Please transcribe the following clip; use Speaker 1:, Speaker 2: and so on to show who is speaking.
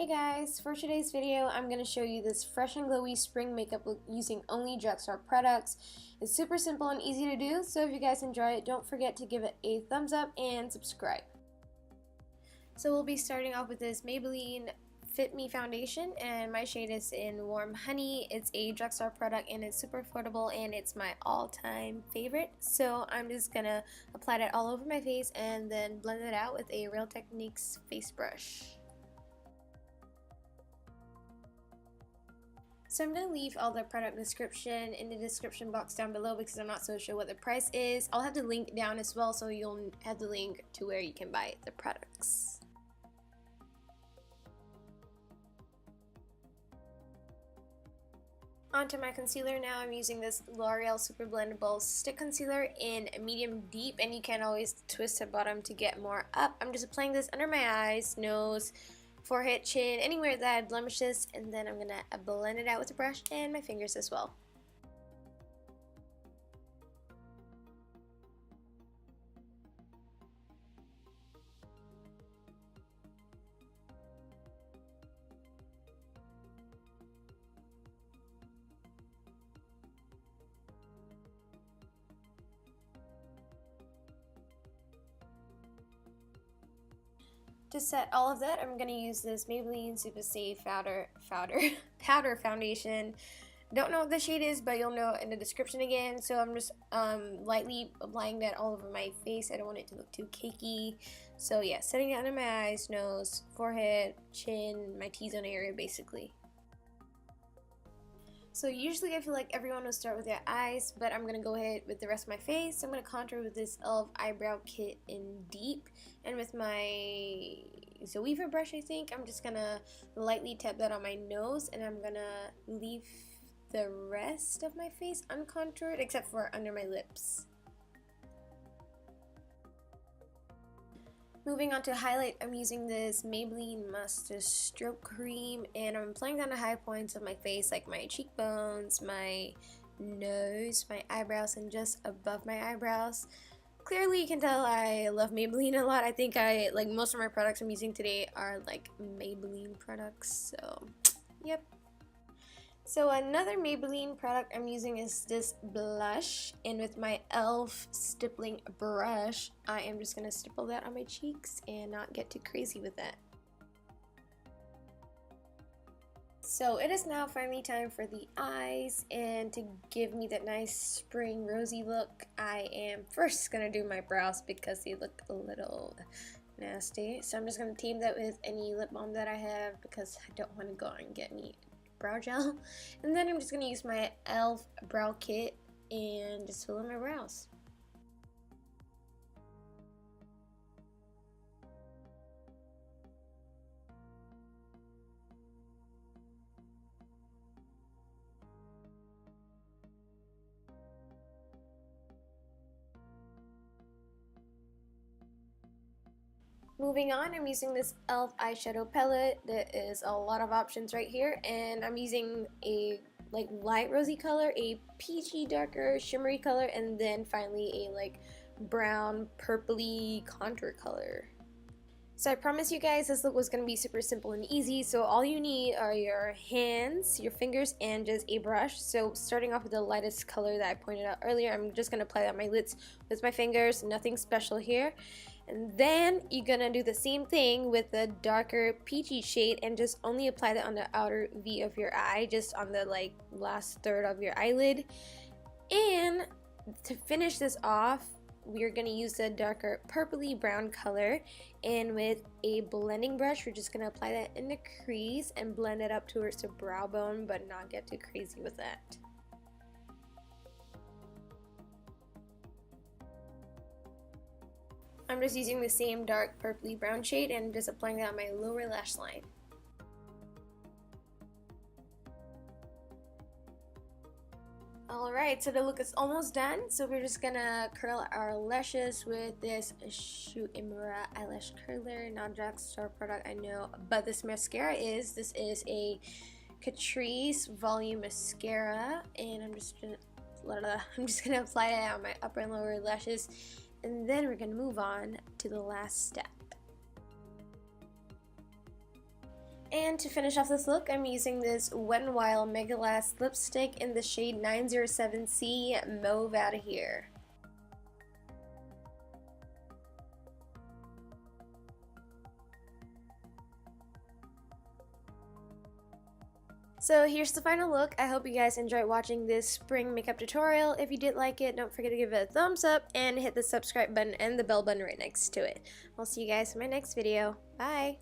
Speaker 1: Hey guys, for today's video I'm going to show you this fresh and glowy spring makeup look using only Drugstore products. It's super simple and easy to do, so if you guys enjoy it, don't forget to give it a thumbs up and subscribe. So we'll be starting off with this Maybelline FitMe foundation, and my shade is in Warm Honey. It's a Drugstore product and it's super affordable and it's my all-time favorite. So I'm just going to apply that all over my face and then blend it out with a Real Techniques face brush. So I'm going to leave all the product description in the description box down below because I'm not so sure what the price is. I'll have the link down as well, so you'll have the link to where you can buy the products. Onto my concealer now. I'm using this L'Oreal Super Blendable Stick Concealer in medium deep, and you can always twist the bottom to get more up. I'm just applying this under my eyes, nose, forehead, chin, anywhere that I had blemishes, and then I'm going to blend it out with a brush and my fingers as well. To set all of that, I'm going to use this Maybelline Super Safe Powder Foundation. Don't know what the shade is, but you'll know in the description again. So I'm just lightly applying that all over my face. I don't want it to look too cakey. So yeah, setting it under my eyes, nose, forehead, chin, my T-zone area basically. So usually I feel like everyone will start with their eyes, but I'm going to go ahead with the rest of my face. I'm going to contour with this e.l.f. Eyebrow Kit in Deep, and with my Zoeva brush I think, I'm just going to lightly tap that on my nose, and I'm going to leave the rest of my face uncontoured except for under my lips. Moving on to highlight, I'm using this Maybelline Master Stroke Cream, and I'm applying down the high points of my face, like my cheekbones, my nose, my eyebrows, and just above my eyebrows. Clearly you can tell I love Maybelline a lot. I think like most of my products I'm using today are like Maybelline products, so yep. So another Maybelline product I'm using is this blush, and with my e.l.f. stippling brush, I am just going to stipple that on my cheeks and not get too crazy with that. So it is now finally time for the eyes, and to give me that nice spring rosy look, I am first going to do my brows because they look a little nasty. So I'm just going to tame that with any lip balm that I have because I don't want to go and get any brow gel, and then I'm just going to use my e.l.f. brow kit and just fill in my brows. Moving on, I'm using this e.l.f. eyeshadow palette. There is a lot of options right here, and I'm using a like light rosy color, a peachy darker shimmery color, and then finally a like brown purpley contour color. So I promised you guys this look was going to be super simple and easy, so all you need are your hands, your fingers, and just a brush. So starting off with the lightest color that I pointed out earlier, I'm just going to apply that on my lids with my fingers, nothing special here. And then you're going to do the same thing with the darker peachy shade and just only apply that on the outer V of your eye, just on the like last third of your eyelid. And to finish this off, we're going to use the darker purpley brown color, and with a blending brush we're just going to apply that in the crease and blend it up towards the brow bone, but not get too crazy with that. I'm just using the same dark purpley brown shade and just applying that on my lower lash line. Alright, so the look is almost done, so we're just gonna curl our lashes with this Shoot Imura eyelash curler, non-Drugstore product, I know, but this mascara is a Catrice volume mascara, and I'm just gonna apply it on my upper and lower lashes, and then we're gonna move on to the last step. And to finish off this look, I'm using this Wet n Wild MegaLast lipstick in the shade 907C Mauve out of here. So here's the final look. I hope you guys enjoyed watching this spring makeup tutorial. If you did like it, don't forget to give it a thumbs up and hit the subscribe button and the bell button right next to it. I'll see you guys in my next video. Bye!